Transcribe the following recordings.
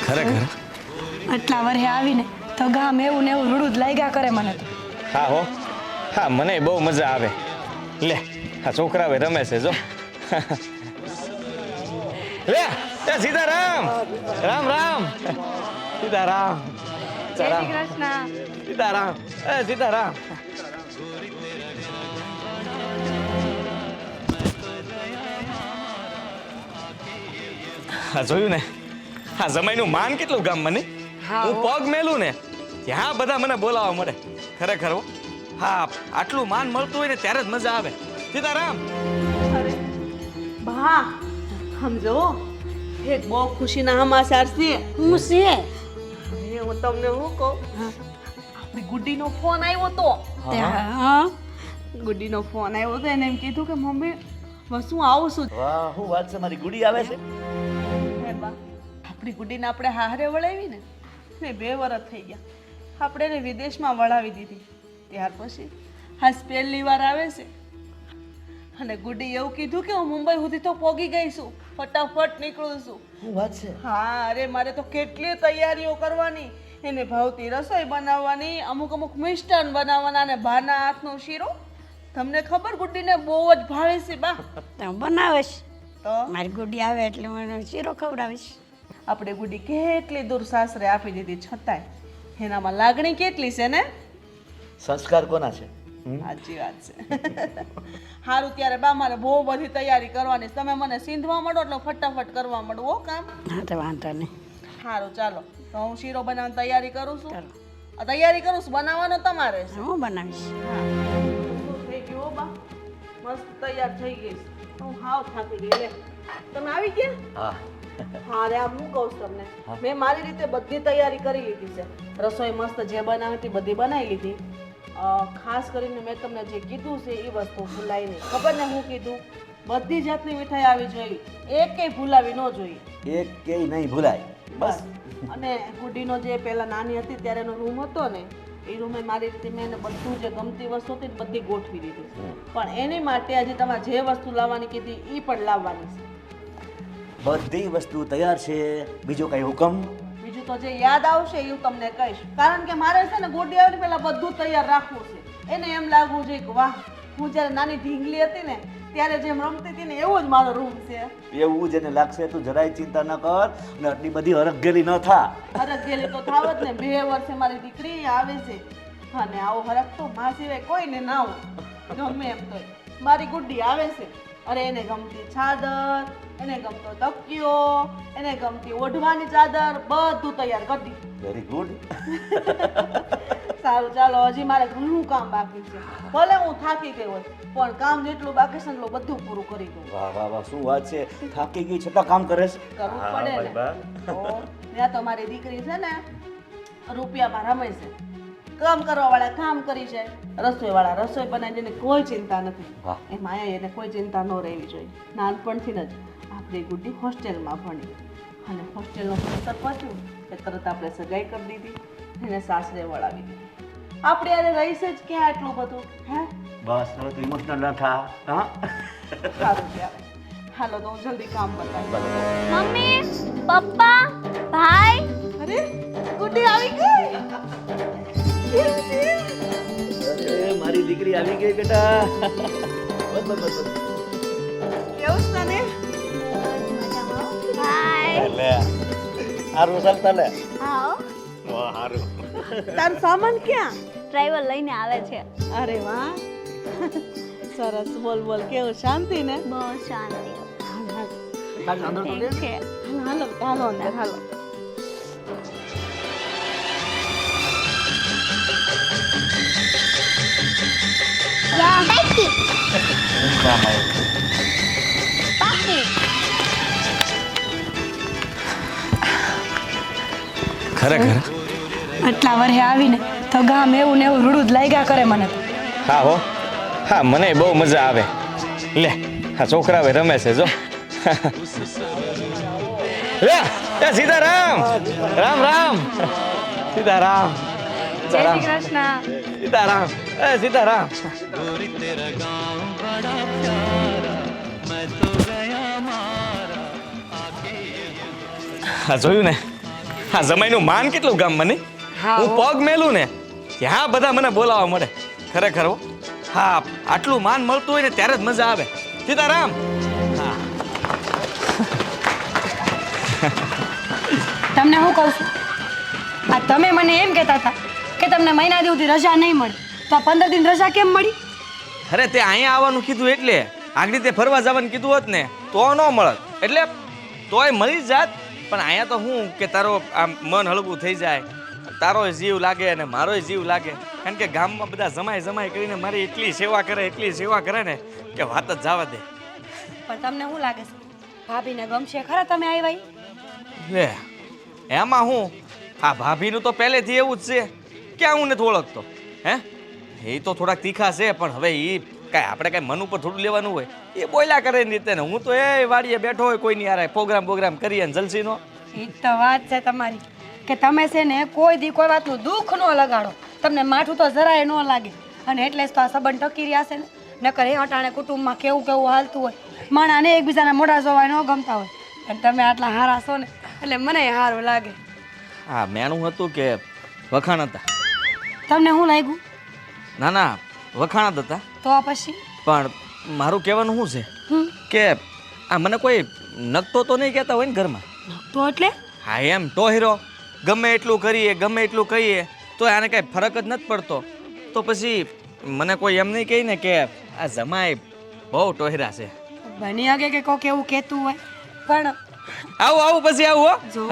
ખરેખર આટલા વર્ષે આવીને તો ગામ એવું ને એવું રૂડું જ લાગ્યા કરે મને તો. હા હો, હા મને બહુ મજા આવે. લે આ છોકરા હવે રમે છે જો. લે એ સીતારામ, રામ રામ, સીતારામ, જય શ્રી કૃષ્ણ. સીતારામ, એ સીતારામ. હા જોયું ને, હા જમાઈનું માન કેટલું ગામ મને. હું પગ મેલું ને ત્યાં બધા મને બોલાવવા મળે. ખરેખર હો. હા આટલું માન મળતું હોય ને ત્યારે જ મજા આવે. સીતારામ. બા સમજો એક બહુ ખુશીના સમાચાર છે. હું છે હવે હું તમને શું કહું, આપણી ગુડ્ડીનો ફોન આવ્યો તો. હા ગુડ્ડીનો ફોન આવ્યો તો એને એમ કીધું કે મમ્મી બસ હું આવું છું. વાહ શું વાત છે, મારી ગુડી આવે છે. હે બા, આપણી ગુડ્ડીને આપણે હારે વળાવી ને 2 વર્ષ થઈ ગયા. આપણે એને વિદેશમાં વળાવી દીધી. ત્યાર પછી આજ પહેલી વાર આવે છે અને ગુડી એવું કીધું કે હું મુંબઈ સુધી તો પોગી ગઈ છું, ફટાફટ નીકળું છું. શું વાત છે. હા અરે મારે તો કેટલી તૈયારીઓ કરવાની, એને ભાવતી રસોઈ બનાવવાની, અમુક મિષ્ટાન બનાવવાના અને ભાના હાથનો શીરો. તમને ખબર ગુડ્ડીને બહુ જ ભાવે છે બા. તો બનાવીશ. તો મારી ગુડી આવે એટલે મને શીરો ખવડાવીશ. આપણે ગુડી કેટલી દૂર સાસરે આપી દીધી છતાંય એનામાં લાગણી કેટલી છે ને. સંસ્કાર કોના છે. સાચી વાત છે. સારું ત્યારે બા મારે બહુ બધી તૈયારી કરવાની છે. તમે મને સીંધવા મળો એટલે ફટાફટ કરવા મળું હો કામ. હા તો વાંધો નહીં. સારું ચાલો તો હું શીરો બનાવવાની તૈયારી કરું છું. ચાલો. આ તૈયારી કરું છું, બનાવવાનો તમારે છે. હું બનાવીશ. થઈ ગયું હો બા, મસ્ત તૈયાર થઈ ગઈ છે. હું હાવ થાકી ગઈ. લે તમે આવી ગયા. હા હા રે આમ હું કહું છું તમને, મેં મારી રીતે બધી તૈયારી કરી લીધી છે. રસોઈ મસ્ત જે બનાવી હતી બધી બનાવી લીધી. ખાસ કરીને મેં તમને જે કીધું છે એ વસ્તુ ભૂલાઈ નહીં. ખબર ને હું કીધું, બધી જાતની મીઠાઈ આવી જોઈએ, એકેય ભૂલાવી ન જોઈએ. એક કેય નહીં ભૂલાય બસ. અને ગુડીનો જે પહેલા નાની હતી ત્યારે એનો રૂમ હતો ને એ રૂમે મારી રીતે મેં એને બધું જે ગમતી વસ્તુ હતી ને બધી ગોઠવી દીધી. પણ એની માટે આજે તમારે જે વસ્તુ લાવવાની કીધી એ પણ લાવવાની છે. બધી વસ્તુ તૈયાર છે. બીજો કઈ હુકમ. બીજું તો જે યાદ આવશે એ હું તમને કહીશ. કારણ કે મારે છે ને ગુડી આવે પહેલા બધું તૈયાર રાખવું છે. એને એમ લાગવું જોઈએ કે વાહ, હું જ્યારે નાની ઢીંગલી હતી ને ત્યારે જેમ રમતી હતી ને એવો જ મારો રૂમ છે. એવું જ એને લાગશે. તું જરાય ચિંતા ન કર અને આટલી બધી હરખઘેલી ન થા. હરખ ગયેલી તો થાવ જ ને. 2 વર્ષે મારી દીકરી આવે છે અને આવો હરખ તો મા સિવાય કોઈને ના હોય. ગમે એમ તો મારી ગુડ્ડી આવે છે. અરે એને ગમતી ચાદર, એને ગમતો તકિયો, એને ગમતી ઓઢવાની ચાદર બધું તૈયાર કરી દીધું. Very good. સારું ચાલો, હજી મારે ઘણું કામ બાકી છે. ભલે હું થાકી ગઈ હોય પણ કામ જેટલું બાકી છે ને એટલું બધું પૂરું કરી દઉં. વાહ વાહ વાહ શું વાત છે. થાકી ગઈ છતાં કામ કરે છે. કરવું પડે ને. તો ત્યાં તો મારી દીકરી છે ને રૂપિયામાં રમે છે. કામ કરવા વાળા કામ કરી જાય, રસોઈ વાળા રસોઈ બનાવી એને કોઈ ચિંતા નથી. વાહ. એમાં એને કોઈ ચિંતા ન રહેવી જોઈએ. નાનપણથી જ આપણી ગુડ્ડી હોસ્ટેલમાં ભણી અને હોસ્ટેલનું ભણતર પત્યું એ તરત આપણે સગાઈ કરી દીધી, એને સાસરે વળાવી દીધી. આપણે યારે રહીશે જ ક્યાં આટલું બધું. હે બસ હવે તું ઇમોશનલ ન થા. હા સારું ત્યારે હાલો તો હું જલ્દી કામ બતાવી. મમ્મી, પપ્પા, ભાઈ. અરે ગુડ્ડી આવી ગઈ. કેમ છે? અરે મારી દીકરી આવી ગઈ બેટા. બસ બસ બસ બસ. કેવું છે તને? ભાઈ. લે હારું ચાલતા લે. આવો. વાહ હારું. તારો સામાન ક્યાં? ડ્રાઈવર લઈને આવે છે. અરે વાહ, સરસ. બોલ બોલ, કેવું શાંતિ ને? બહુ શાંતિ. અંદર તો લે. ઠીક છે. હાલો હાલો અંદર હાલો. ખરેખર આટલા વર્ષે આવીને તો ગામ એવું ને એવું રૂડું જ લાગ્યા કરે મને તો. હા હો, હા મને બહુ મજા આવે. લે આ છોકરા હવે રમે છે જો. લે એ સીતારામ, રામ રામ, સીતારામ, જય શ્રી કૃષ્ણ. સીતારામ, એ સીતારામ. હા જોયું ને, હા જમાઈનું માન કેટલું ગામ મને હા, હું હો. પગ મેલું ને ત્યાં બધા મને બોલાવવા મળે ખરેખર હો. હા આટલું માન મળતું હોય ને ત્યારે જ મજા આવે. સીતારામ. હા તમને હું કહું છું આ તમે મને એમ કહેતા હતા કે તમને મહિના દિવસથી રજા નહીં મળે તો આ 15 દિન રજા કેમ મળી? અરે તે અહીંયા આવવાનું કીધું એટલે આગળ તે ફરવા જવાનું કીધું હોત ને તો ન મળત એટલે તોય મળી જ જાત. પણ અહીંયા તો હું કે તારો આમ મન હળવું થઈ જાય, તારોય જીવ લાગે અને મારોય જીવ લાગે. કારણ કે ગામમાં બધા જમાઈ કરીને મારી એટલી સેવા કરે ને કે વાત જ જવા દે. પણ તમને શું લાગે છે ભાભીને ગમશે ખરા તમે આવ્યા ઈ? લે એમાં હું આ ભાભીનું તો પહેલેથી એવું જ છે. ક્યાં હું નથી ઓળખતો હે? એ તો થોડાક તીખા છે પણ હવે એ કાંઈ આપણે કાંઈ મન ઉપર થોડું લેવાનું હોય એ બોલ્યા કરે ને રીતે ને હું તો એ વાડીએ બેઠો હોય કોઈની યાર પ્રોગ્રામ કરીએ ને જલસીનો. એ તો વાત છે તમારી કે તમે છે ને કોઈ દી કોઈ વાતનું દુઃખ ન લગાડો, તમને માઠું તો જરાય ન લાગે અને એટલે જ તો આ સંબંધ ટકી રહ્યા છે ને. નકર એ અટાણે કુટુંબમાં કેવું હાલતું હોય, માણાને એકબીજાના મોઢા જોવાય ન ગમતા હોય અને તમે આટલા હારા છો ને એટલે મને સારું લાગે. હા મેણું હતું કે વખાણ હતા? તમને શું લાગ્યું? ના વખાણ જ હતા. તો આ પછી પણ મારું કહેવાનું શું છે કે આ મને કોઈ નકતો તો નહીં કહેતા હોય ને ઘરમાં? તો એટલે હા એમ ટોહેરો ગમે એટલું કહીએ તો આને કાંઈ ફરક જ નથી પડતો. તો પછી મને કોઈ એમ નહીં કહે ને કે આ જમાઈ બહુ ટોહેરા છે. બની શકે કે કોક એવું કહેતું હોય પણ આવું પછી આવું હો. જો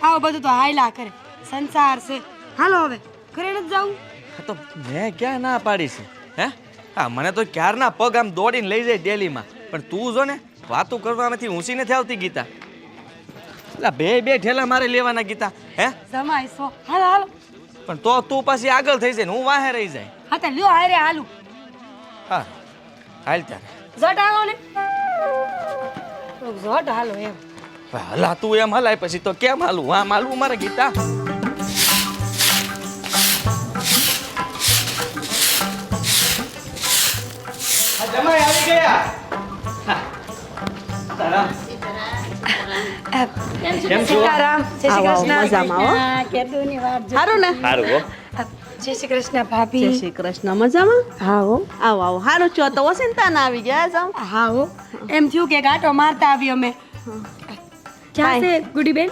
આવું બધું તો હાયલા કરે, સંસાર છે. હાલો હવે ઘરે નથી જાવું? હા તો મેં ક્યાં ના પાડી છે હે? હા મને તો ક્યારના પગ આમ દોડીને લઈ જાય ડેલીમાં. પણ તું જો ને વાતું કરવામાંથી ઊંચી નથી આવતી ગીતા. એટલે બે ઠેલા મારે લેવાના ગીતા હે? જમાઈ સો હાલો હાલો. પણ તો તું પાછી આગળ થઈ જાય ને હું વાહે રહી જાય. હા તો લ્યો હારે હાલું. હા હાલ તારે ઝટ હાલો ને. ઝટ હાલો એમ. હલા તું એમ હલાય પછી તો કેમ હાલું? આમ હાલવું મારે ગીતા. જમાઈ આવી ગયા. તારા કેમ છો? સીતારામ, જય શ્રી આવો, કૃષ્ણ. મજામાં હો. કેદુની વાત જો. સારું ને? સારું હો. જય શ્રી કૃષ્ણ ભાભી. જય શ્રી કૃષ્ણ. મજામાં? હા હો. આવો સારું છો તો વસંતા ના આવી ગયા જાવ. હા હો. એમ થયું કે ગાંઠો મારતા આવી અમે. ક્યાં છે ગુડી બેન?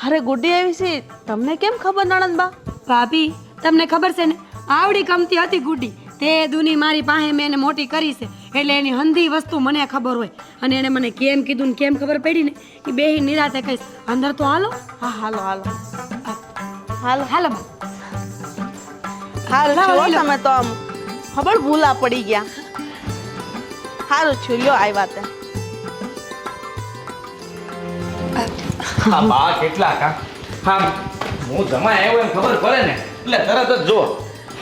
અરે ગુડી આવી છે, તમને કેમ ખબર નણંદબા? ભાભી તમને ખબર છે ને આવડી કમતી હતી ગુડી તે દુની મારી પાસે મેં એને મોટી કરી છે એટલે એની હંધી વસ્તુ મને ખબર હોય અને એને મને કેમ કીધું ને કેમ ખબર પડી ને એ બેહી નિરાતે કહીશ. અંદર તો હાલો. હા હાલો હાલો હાલો હાલો બા. સારું લાવો, છો લઈ લો. તમે તો આમ ખબર ભૂલા પડી ગયા. સારું છું લ્યો આવ્યા તે. હા બા કેટલા કા હા હું જમાઈ આવ્યો એમ ખબર પડે ને એટલે તરત જ જો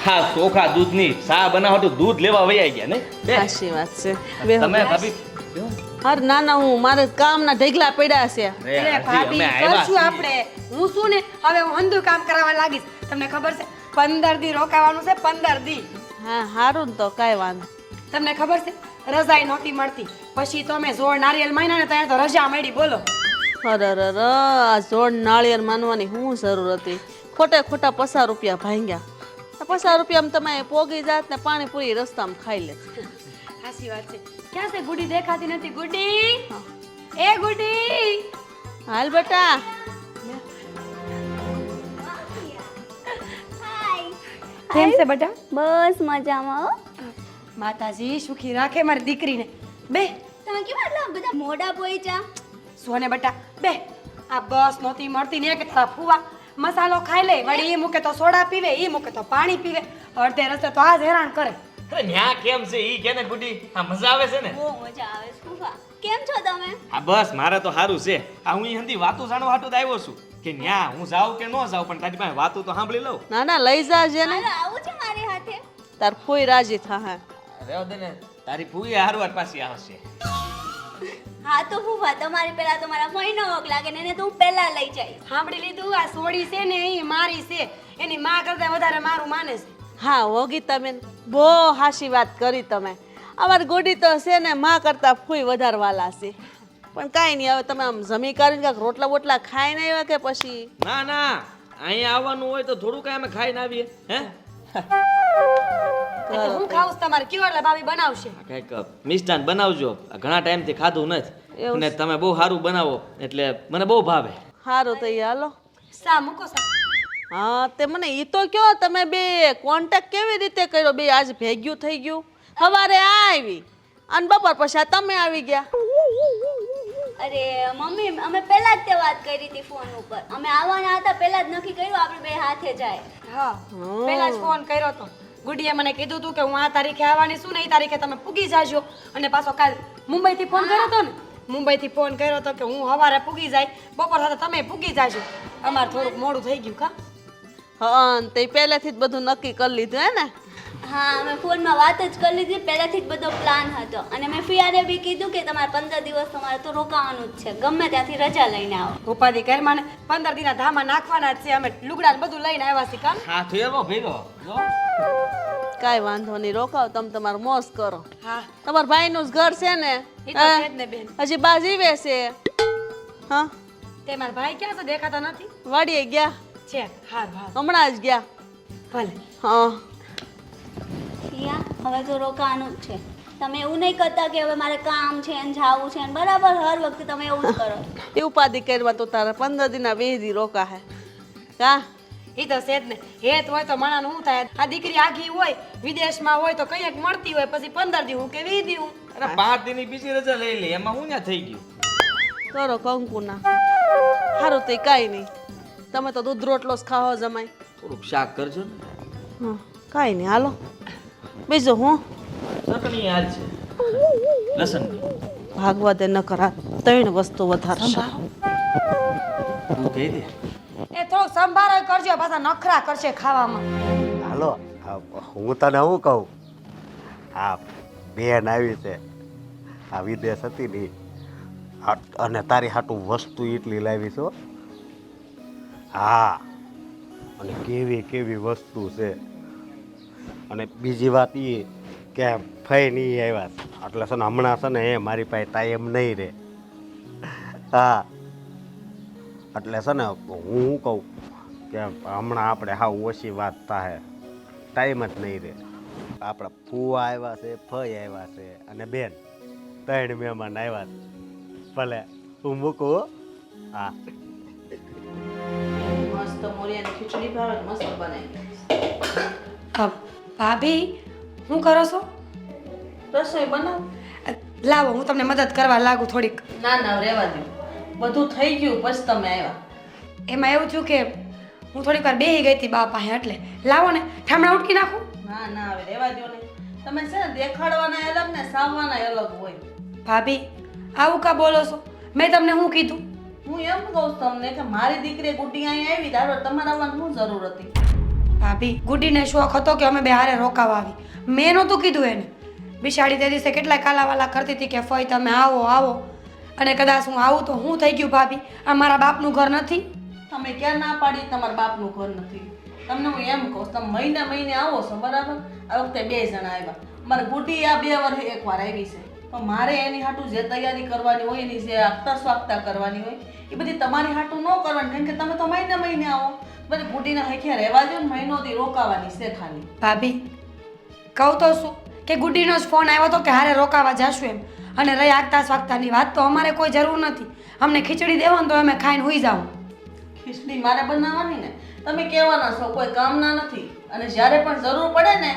હા ચોખા દૂધની ચા બનાવવા દૂધ લેવા વૈયા ગયા ને બે સાચી વાત છે. બેહો. તમે ભાભી અરે ના ના હું મારે કામના ઢગલા પડ્યા છે. અરે ભાભી કરશું આપણે. હું શું ને હવે હું હંધું કામ કરાવવા લાગીશ. તમને ખબર છે 15 દી રોકાવાનું છે 15 દી. હા સારું ને તો કાંઈ વાંધો. તમને ખબર છે રજાઈ નહોતી મળતી પછી તો અમે જોર નારિયેલ માન્યા ને ત્યાં તો રજા મળી. બોલો અરે આ જોડ નાળિયેર માનવાની શું જરૂર હતી? ખોટા 50 રૂપિયા ભાંગ્યા. 50 રૂપિયામાં તમે પોગી જાત ને પાણીપુરી રસ્તામાં ખાઈ લે. સાચી વાત છે. ક્યાં છે ગુડી? દેખાતી નથી. ગુડી એ ગુડી. હાલ બેટા. કેમ છે બેટા? બસ મજામાં હો. માતાજી સુખી રાખે મારી દીકરીને. બે તમે કેમ આટલા બધા મોઢા પોઈચા? સોને બેટા બે. આ બસ નહોતી મળતી ને કે તારા ફુવા મસાલો ખાઈ લે વળી ઈ મૂકે તો સોડા પીવે, ઈ મૂકે તો પાણી પીવે, અડધે રસ્તે તો આ જ હેરાન કરે. અરે ન્યા કેમ છે ઈ કેને ગુડી? આ મજા આવે છે ને? બહુ મજા આવે છે ફૂફા. કેમ છો તમે? હા બસ મારે તો સારું છે. આ હું ઈ હંધી વાતો જાણવા હાટુ જ આવ્યો છું કે ન્યા હું જાઉં કે ન જાઉં પણ તારી પાસે વાતો તો સાંભળી લઉં. ના ના લઈ જાજે ને. હાલો આવું છે મારી હાથે. તાર ફોઈ રાજી થા. રેવ દે ને તારી ફૂઈ હારવાર પાછી આવશે. હા તો ફૂફા તમારી પહેલા તો મારા મહિનો વોક લાગે ને એને તો હું પહેલા લઈ જઈશ. સાંભળી લીધું? આ સોડી છે ને એ મારી છે, એની માં કરતા વધારે મારું માને છે. હા હોગીતા બેન બહુ હાશી વાત કરી તમે. અમારી ગોડી તો છે ને માં કરતા ફૂઈ વધારે વાલા છે. પણ કાંઈ નહીં, હવે તમે આમ જમી કરીને કાંઈક રોટલા બોટલા ખાઈને આવ્યા કે પછી? ના ના, અહીંયા આવવાનું હોય તો થોડું કાંઈ અમે ખાઈને આવીએ. હે એટલે હું ખાઉં છું તમારે કયો એટલે ભાભી બનાવશે. કંઈક મિષ્ટાન બનાવજો. આ ઘણા ટાઈમથી ખાધું નથી અને તમે બહુ સારું બનાવો એટલે મને બહુ ભાવે. સારું તો હાલો. સા મૂકો સા. હા તે મને ઈ તો કયો, તમે બે કોન્ટેક્ટ કેવી રીતે કર્યો? બે આજ ભેગ્યું થઈ ગયું. સવારે આ આવી અને બપોર પછી આ તમે આવી ગયા. અરે મમ્મી, અમે પહેલા જ તે વાત કરી હતી ફોન ઉપર. અમે આવવાના હતા, પહેલા જ નક્કી કર્યું આપણે બે હાથે જાય. હા પહેલા જ ફોન કર્યો તો. ગુડીએ મને કીધું હતું કે હું આ તારીખે આવવાની છું ને એ તારીખે તમે પૂગી જાજો. અને પાછો કાલ મુંબઈથી ફોન કર્યો હતો ને, મુંબઈથી ફોન કર્યો હતો કે હું સવારે પૂગી જાય, બપોર સાથે તમે પૂગી જાજો. અમારે થોડુંક મોડું થઈ ગયું કા. હા તે પહેલેથી જ બધું નક્કી કરી લીધું હે ને? હા, અમે ફોનમાં વાત જ કરી લીધી. પહેલાથી જ બધો પ્લાન હતો. અને મેં ફિયાને બી કીધું કે તમારે 15 દિવસ તમારે તો રોકાવાનું જ છે, ગમે ત્યાંથી રજા લઈને આવો. ઉપાધિ કર મને 15 દિના ધામા નાખવાના જ છે. અમે લુગડા ને બધું લઈને આવ્યા છીએ કામ. હા થયો ભેગો જો. કાંઈ વાંધો નહીં, રોકાવ તમે તમારું મોજ કરો. હા તમારા ભાઈનું જ ઘર છે ને? એ તો છે જ ને બેન. હજી બા જીવે છે? હા તે મારા ભાઈ ક્યાં છે? દેખાતા નથી. વાડીએ ગયા છે હાર હાર હમણાં જ ગયા. ભલે. હા ફિયા, હવે તો રોકાવાનું જ છે. તમે એવું નહીં કરતા કે હવે મારે કામ છે ને જાવું છે ને, બરાબર હર વખતે તમે એવું જ કરો. એ ઉપાધિ કરવા તો તારે 15 દિના 20 દી રોકા હે કા? એ તો છે જ ને. હેત હોય તો માણાનું શું થાય? આ દીકરી આઘી હોય, વિદેશમાં હોય તો કંઈક મળતી હોય, પછી 15 દી હું કે 20 દી હું. અરે 5 દિનની બીજી રજા લઈ લે, એમાં હું ત્યાં થઈ ગયું. કરો કંકુના. સારું તો કાંઈ નહીં, તમે તો દૂધ રોટલો જ ખાઓ જમાય. થોડુંક શાક કરજો ને. હા કાંઈ નહીં, હાલો. બીજું હું ચટણી યાદ છે, લસણની. ભાગવા દે ન કરા, 3 વસ્તુ વધારે છે. તું કહી દે. એ થોડોક સંભાળ કરજો, પાછા નખરા કરશે ખાવામાં. હાલો હું તને શું કહું, આ બેન આવી છે, આ વિદેશ હતી ને અને તારી હાટું વસ્તુ એટલી લાવી છો. હા અને કેવી કેવી વસ્તુ છે. અને બીજી વાત એ કે ફઈ નહીં આવ્યા એટલે છે ને હમણાં છે ને એ મારી પાસે ટાઈમ નહીં રહે. હા એટલે છે ને હું શું કહું કે હમણાં આપણે હા ઓછી વાત થાય, ટાઈમ જ નહીં રહે. આપણા ફુવા આવ્યા છે, ફઈ આવ્યા છે અને બેન, 3 મહેમાન આવ્યા છે. ભલે હું મૂકું હો. હા મસ્ત મોરિયાની ખીચડી ભાવે, મસ્ત બનાવી. ભાભી શું કરો છો? રસોઈ બનાવ. લાવો હું તમને મદદ કરવા લાગુ થોડીક. ના ના રહેવા દો, બધું થઈ ગયું પછી તમે આવ્યા. એમાં એવું થયું કે હું થોડીક વાર બેહી ગઈ હતી બા પાસે, એટલે લાવો ને ઠામડા ઉટકી નાખું. ના ના હવે રહેવા દો ને. તમે છે ને દેખાડવાના અલગ ને સાવવાના અલગ હોય. ભાભી આવું કા બોલો છો? મેં તમને શું કીધું? હું એમ કહું તમને કે મારી દીકરી ગુડી અહીંયા આવી, તારો તમારા આવવાની શું જરૂર હતી? ભાભી ગુડીને શોખ હતો કે અમે બે હારે રોકાવા આવી. મેં નહોતું કીધું એને. બિચારી તે દિવસે કેટલાય કાલાવાલા કરતી હતી કે ફઈ તમે આવો આવો, અને કદાચ હું આવું તો હું થઈ ગયું ભાભી? આ મારા બાપનું ઘર નથી. તમે ક્યાં ના પાડી તમારા બાપનું ઘર નથી? તમને હું એમ કહું, તમે મહિને મહિને આવો છો બરાબર. આ વખતે 2 જણા આવ્યા. મારી ગુડી આ 2 વર્ષે એકવાર આવી છે, તો મારે એની હાટું જે તૈયારી કરવાની હોય, એની જે આગતા સ્વાગતા કરવાની હોય એ બધી તમારી હાટું ન કરવાની, કેમ કે તમે તો મહિને મહિને આવો. બધી ગુડીના હેખ્યા રહેવા દો ને, મહિનોથી રોકાવાની છે ખાલી. ભાભી કહું તો શું કે ગુડીનો જ ફોન આવ્યો હતો કે હારે રોકાવા જાશું એમ, અને રહી આગતા સ્વાગતાની વાત તો અમારે કોઈ જરૂર નથી. અમને ખીચડી દેવો ને તો અમે ખાઈને હોઈ જાઓ. ખીચડી મારે બનાવવાની ને, તમે કહેવાના છો, કોઈ કામના નથી. અને જ્યારે પણ જરૂર પડે ને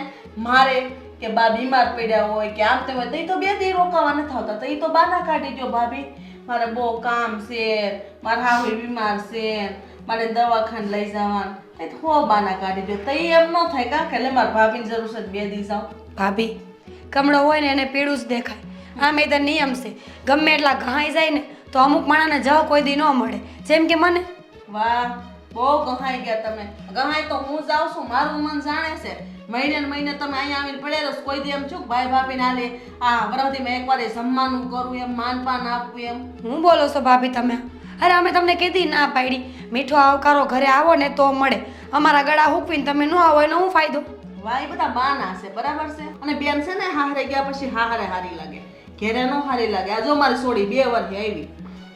મારે કે બા બીમાર પડ્યા હોય કે આમ તેમ હોય, તો 2 દી રોકાવા નથી આવતા, તો એ તો બાના કાઢી દો ભાભી મારે બહુ કામ છે, મારા હાહુ બીમાર છે, મારે દવાખાને લઈ જવાનું, એ તો હો બાના કાઢી દો. તો એમ ન થાય કા કે એટલે મારા ભાભીની જરૂર છે 2 દી જાઓ. ભાભી કમળો હોય ને એને પીળું જ દેખાય. આમ એ તો નિયમ છે, ગમે એટલા ઘાઈ જાય ને તો અમુક માણસને જવા કોઈ દી ન મળે, જેમ કે મને. વાહ બહુ ગહાઈ ગયા તમે. ગહાઈ તો હું જાઉં છું, મારું મન જાણે છે. મહિને ને મહિને તમે અહીંયા આવીને પડેલો છો, કોઈ દી એમ છું ભાઈ ભાભીને હાલે આ વરસથી મેં એકવાર જમવાનું કરું એમ, માનપાન આપવું એમ. હું બોલો છો ભાભી તમે? અરે અમે તમને કીધી ના પાડી, મીઠો આવકારો ઘરે આવો ને તો મળે. અમારા ગળા હૂકવીને તમે ન આવો એનો શું ફાયદો? વાહ એ બધા બાના છે બરાબર છે. અને બેન છે ને હારે ગયા પછી હારે હારી લાગે. ઘેરે ન સારી લાગે. આ જો મારી સોડી 2 વર્ષથી આવી,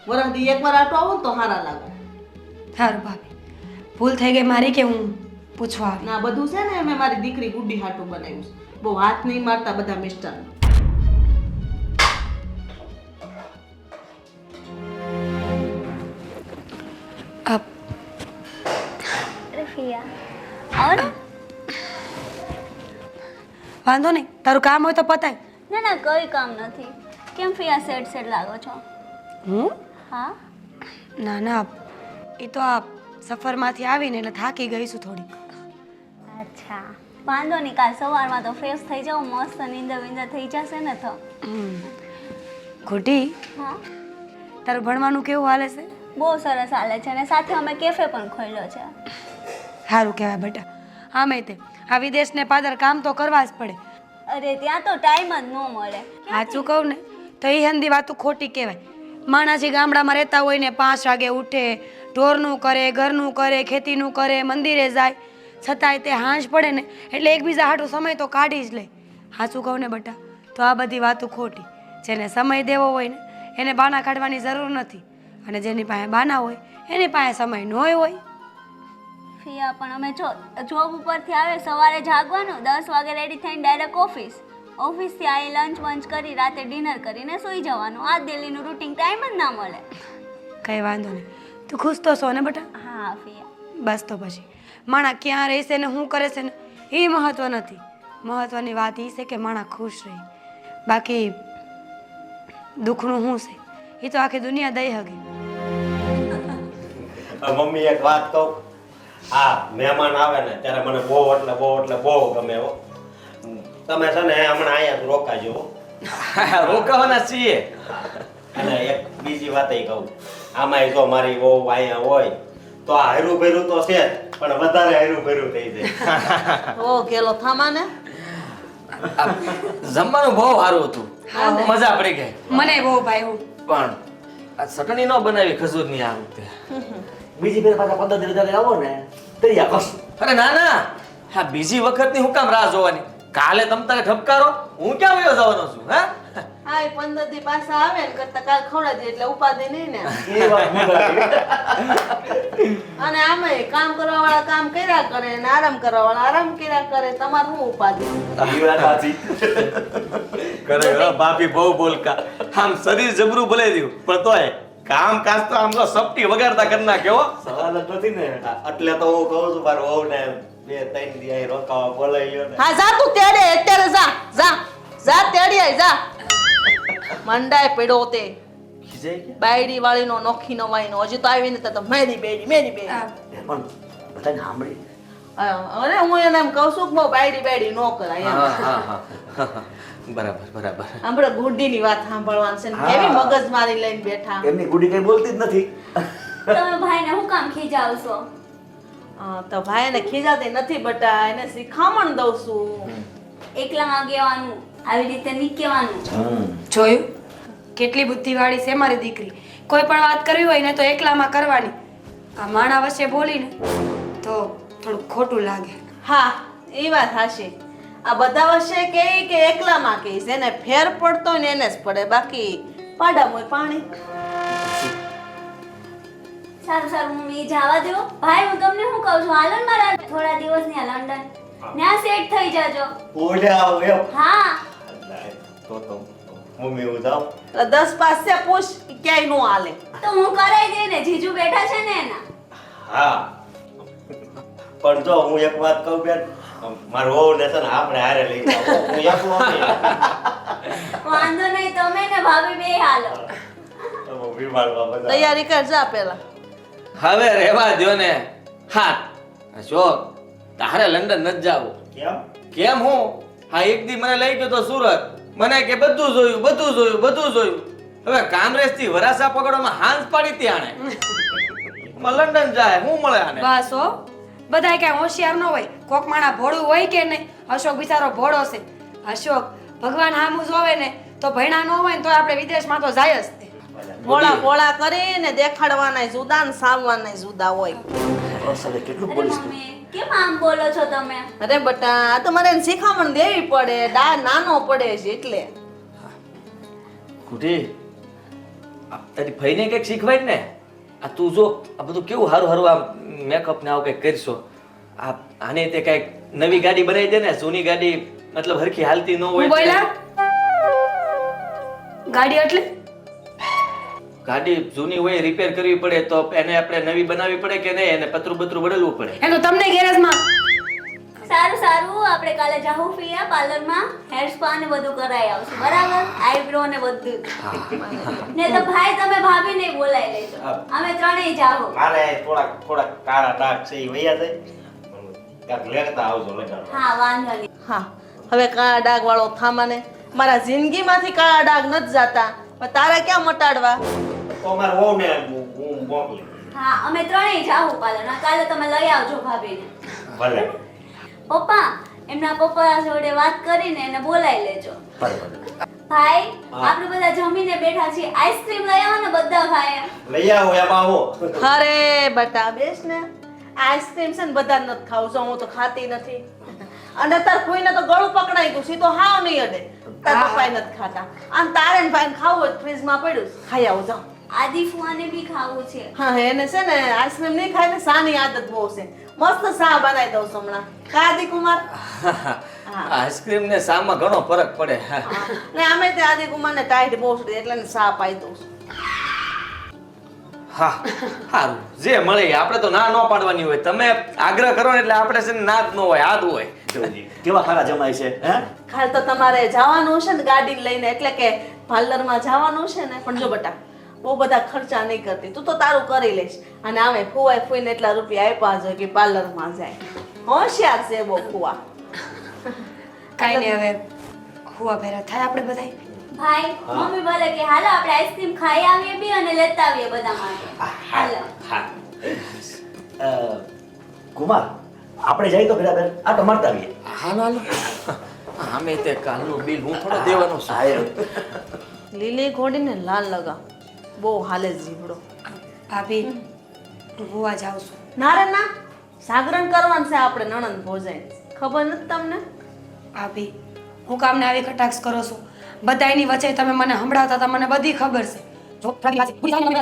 વરસથી એકવાર આટો આવું ને તો સારા લાગો. સારું ભાભી, ભૂલ થઈ ગઈ મારી કે હું પૂછવા આવી. ના બધું છે ને મેં મારી દીકરી ગુડ્ડી હાટું બનાવ્યું છે. બહુ હાથ નહીં મારતા બધા મિસ્ટર. આ અરે ફિયા આવો ને. વાંધો નહીં, તારું કામ હોય તો પતાય. ના ના કોઈ કામ નથી. કેમ ફિયા સેડ સેડ લાગો છો? હું હા ના ના, એ તો આ સફરમાંથી આવીને એટલે થાકી ગઈ છું થોડી. અચ્છા વાંધો નહીં, કાલ સવારમાં તો ફ્રેશ થઈ જાઓ, મસ્ત નીંદર વિંદર થઈ જશે ને તો. ખોટી, હા તારું ભણવાનું કેવું હાલે છે? બહુ સરસ હાલે છે, અને સાથે અમે કેફે પણ ખોલ્યો છે. સારું કહેવાય બેટા. આમે તે આ વિદેશને પાદર કામ તો કરવા જ પડે. અરે ત્યાં તો ટાઈમ જ ન મળે. સાચું કહું ને તો એ હંધી વાતું ખોટી કહેવાય. માણસી ગામડામાં રહેતા હોય ને 5 વાગે ઉઠે, ઢોરનું કરે, ઘરનું કરે, ખેતીનું કરે, મંદિરે જાય, છતાંય તે હાંજ પડે ને એટલે એકબીજા હાટું સમય તો કાઢી જ લે. સાચું કહું ને બેટા, તો આ બધી વાતું ખોટી. જેને સમય દેવો હોય ને એને બાના કાઢવાની જરૂર નથી, અને જેની પાસે બાના હોય એની પાસે સમય ન હોય. ફિયા પણ અમે જોબ ઉપરથી આવે સવારે જાગવાનું, 10 વાગે રેડી થઈને ડાયરેક્ટ ઓફિસથી આવી લંચ વંચ કરી રાતે ડિનર કરીને સૂઈ જવાનું. આ દિલ્હીનું રૂટિન ટાઈમ જ ના મળે. કંઈ વાંધો નહીં, તું ખુશ તો છો ને બેટા? હા ફિયા. બસ તો પછી માણા ક્યાં રહેશે ને શું કરે છે ને એ મહત્વ નથી. મહત્વની વાત એ છે કે માણા ખુશ રહે. બાકી દુઃખનું શું છે એ તો આખી દુનિયા દઈ હગે. મમ્મી એક વાત કહું, આ મહેમાન આવે ને ત્યારે મને બહુ ગમે હો. તમે છે ને હમણાં અહીંયા રોકાજો હો. રોકાવાના છીએ. અને એક બીજી વાત કહું, આમાં જો મારી વહુ અહીંયા હોય તો આ હારું ભર્યું તો છે જ, પણ વધારે હારું ભર્યું થઈ જાય. ઓ ગેલો થામા ને. જમવાનું બહુ સારું હતું, મજા પડી ગઈ. મને બહુ ભાઈ હું પણ આ ચટણી ન બનાવી ખજૂરની આ વખતે. બીજી ફેર પાછા 15 દિવસ આવો ને તરી આ કશ. અરે ના ના, હા બીજી વખતની હું કામ રાહ જોવાની? કાલે તમ તારે ઠપકારો, હું ક્યાં વયો જવાનો છું? હા એ 15 દી પાછા આવે ને કરતા કાલ ખવડાવી દે એટલે ઉપાધિ નહીં ને. એ વાત મુદ્દા. અને આમે કામ કરવા વાળા કામ કર્યા કરે ને આરામ કરવા વાળા આરામ કર્યા કરે. તમારે શું ઉપાધિ? એ વાત સાચી. કરે ભાભી બહુ બોલકા. આમ શરીર જબરું ભલે રહ્યું પણ તોય કામ કાજ તો આમ તો સપટી વગાડતા કરી નાખ્યો. સવાલ જ નથી ને. એટલે તો હું કહું છું મારું વહુ ને 2-3 દી અહીં રોકાવા બોલાવ્યો ને. હા જા તું તેડે અત્યારે જા તેડી આય જા. મંડાય પડ્યો તે ખીજાય કે? બાયડી વાળીનો નોખી નો વાઈનો હજી તો આવી નથી તો મેરી બેડી. પણ બધાને સાંભળી. અરે હું એને એમ કહું છું કે બહુ બાયડી ન કરાય એમ. હા બરાબર. આપણે ગુડ્ડીની વાત સાંભળવાની છે ને કેવી મગજમારી લઈને બેઠા. એમની ગુડી કઈ બોલતી જ નથી. તમે ભાઈને હું કામ ખીજાવશો? તો ભાઈ એને ખીજાતી નથી બટા, એને શીખામણ દઉં છું. એકલામાં કહેવાનું, આવી રીતે નહીં કહેવાનું. જોયું કેટલી બુદ્ધિવાળી છે મારી દીકરી. કોઈ પણ વાત કરવી હોય ને તો એકલામાં કરવાની. આ માણા વચ્ચે બોલીને તો થોડું ખોટું લાગે. હા એ વાત હાશે. આ બધા વચ્ચે કે એકલામાં કહીશ, એને ફેર પડતો હોય ને એને જ પડે, બાકી પાડામાં પાણી. સારું મમ્મી જવા દો. ભાઈ હું તમને શું કહું છું, હાલો ને મારા થોડા દિવસની આ લંડન ત્યાં સેટ થઈ જાજો. ઓલ્યા એમ. હા તો મમ્મી હું જાઉં. 10 પાસે પૂછ ક્યાંય નો હાલે. તો હું કરાઈ દે ને, જીજુ બેઠા છે ને એના. હા પણ જો હું એક વાત કહું બેન, મારું વહુ ને છે ને આપણે હારે લઈ જાવ. હું એકલો નહીં. વાંધો નહીં, તમે ને ભાભી બે હાલો. વિમાનમાં બધા. તૈયારી કર જા પેલા. હવે રહેવા દ્યો ને. હા જો તારે લંડન નથી જાવું. કેમ? કેમ હું? હા એક દી મને લઈ ગયો તો સુરત, મને કે બધું જોયું. હવે કામરેજ થી વરાસા પકડવામાં હાંસ પાડી ત્યાણે લંડન જાય શું મળે આને? બસ હો, બધાય કાંઈ હોશિયાર ન હોય. કોક માણા ભોળું હોય કે નહીં? અશોક બિચારો ભોળો છે. અશોક ભગવાન હામું જોવે ને તો ભણ્યા ન હોય ને તો આપણે વિદેશમાં તો જાય જ તે. ભોળા કરીને દેખાડવાના જુદા ને સાવવાના જુદા હોય. બસ હવે કેટલું અરે બોલીશ તું? મમ્મી કેમ આમ બોલો છો તમે? અરે બટા આ તો મારે એને શીખામણ દેવી પડે, નાનો પડે છે એટલે. કુટી આ તારી ભાઈને કંઈક શીખવાય ને. આ તું જો આ બધું કેવું હારું હારું આ મેકઅપ ને આવું કંઈક કરશો. આને તે કંઈક નવી ગાડી બનાવી દે ને. જૂની ગાડી મતલબ હરખી હાલતી ન હું હોય. બોલ્યા ગાડી એટલે ગાડી જૂની હોય રિપેર કરવી પડે તો એને આપણે નવી બનાવવી પડે કે નહીં? એને પતરું બતરું બદલવું પડે. એ તો તમને ગેરેજમાં સારું સારું આપણે કાલે જાહુ ફિયા પાર્લરમાં હેર સ્પા ને બધું કરાઈ આવશું બરાબર આઈબ્રો ને બધું ને તો ભાઈ તમે ભાભીને બોલાવી લેજો અમે ત્રણેય જાહુ મારે થોડાક કાળા ડાઘ છે એ વૈયા જાય કાંઈક લેતા આવજો લગાડો. હા વાંધો નહીં હા હવે કાળા ડાઘ વાળો થામાને મારા જિંદગીમાંથી કાળા ડાઘ નથી જાતા પણ તારે ક્યાં મટાડવા? તો અમારે વહુને હું મોકલી. હા અમે ત્રણેય જાહુ પાર્લરમાં કાલે તમે લઈ આવજો ભાભીને ભલે પપ્પા એમના પપ્પા જોડે વાત કરીને એને બોલાવી લેજો ભલે ભાઈ આપણે બધા જમીને બેઠા છીએ આઈસ્ક્રીમ લઈ આવો ને બધા ભાઈ લઈ આવો એમાં આવો. અરે બટા બેસ ને આઈસ્ક્રીમ છે ને બધા નથી ખાવું છું હું તો ખાતી નથી અને તાર કોઈને તો ગળું પકડાઈ ગયું છે તો હાવ નહીં અડે તાર પપ્પાએ નથી ખાતા અને તારે ને ભાઈને ખાવું હોય ફ્રીજમાં પડ્યું છે. ખાઈ આવો જાઓ. આદિ ફુવાને બી ખાવું છે હા એને છે ને આઈસ્ક્રીમ નહીં ખાય ને સાની આદત બહુ છે મસ્ત સા બનાવી દઉં છું હમણાં આદિ કુમાર આઈસ્ક્રીમ ને સામાં ઘણો ફરક પડે. ને અમે તે આદિ કુમાર ને ટાઈટ બહુ છે એટલે ને સા પાઈ દઉં છું. હા સારું જે મળે એ. આપણે તો ના ન પાડવાની હોય. તમે આગ્રહ કરો ને એટલે આપણે છે ને ના જ ન હોય હાથ હોય. દેવજી કેવા સારા જમાય છે હે? ખાલી તો તમારે જવાનું છે ને ગાડી લઈને એટલે કે પાર્લરમાં જવાનું છે ને પણ જો બટા બહુ બધા ખર્ચા નહીં કરતી તું તો તારું કરી લઈશ અને આમે ફુવાય ફૂઈને એટલા રૂપિયા આપ્યા છે કે પાર્લરમાં જાય હોશિયાર છે બહુ ફુવા. કાંઈ નહીં હવે હુવા ભેરા થાય આપણે બધાય. ભાઈ મમ્મી બોલે કે હાલો આપણે આઈસ્ક્રીમ ખાઈ આવીએ બી અને લેતા આવીએ બધા માટે હાલો કુમાર આપણે જઈએ તો બરાબર આ તો મારતા આવીએ. હાલો હાલો. આમે તે કાલનું બિલ હું થોડો દેવાનો છું. લીલી ઘોડીને લાલ લગા બહુ હાલે જીવડો. ભાભી હું હુવા જાઉં છું. ના રે ના જાગરણ કરવાનું છે આપણે નણંદ ભોજાઈ ખબર નથી તમને? ભાભી હું કામને આવી કટાક્ષ કરો છો બધાયની વચ્ચે તમે મને સંભળાવતા હતા મને બધી ખબર છે જો થોડી વાત છે પૂરી જાણી મને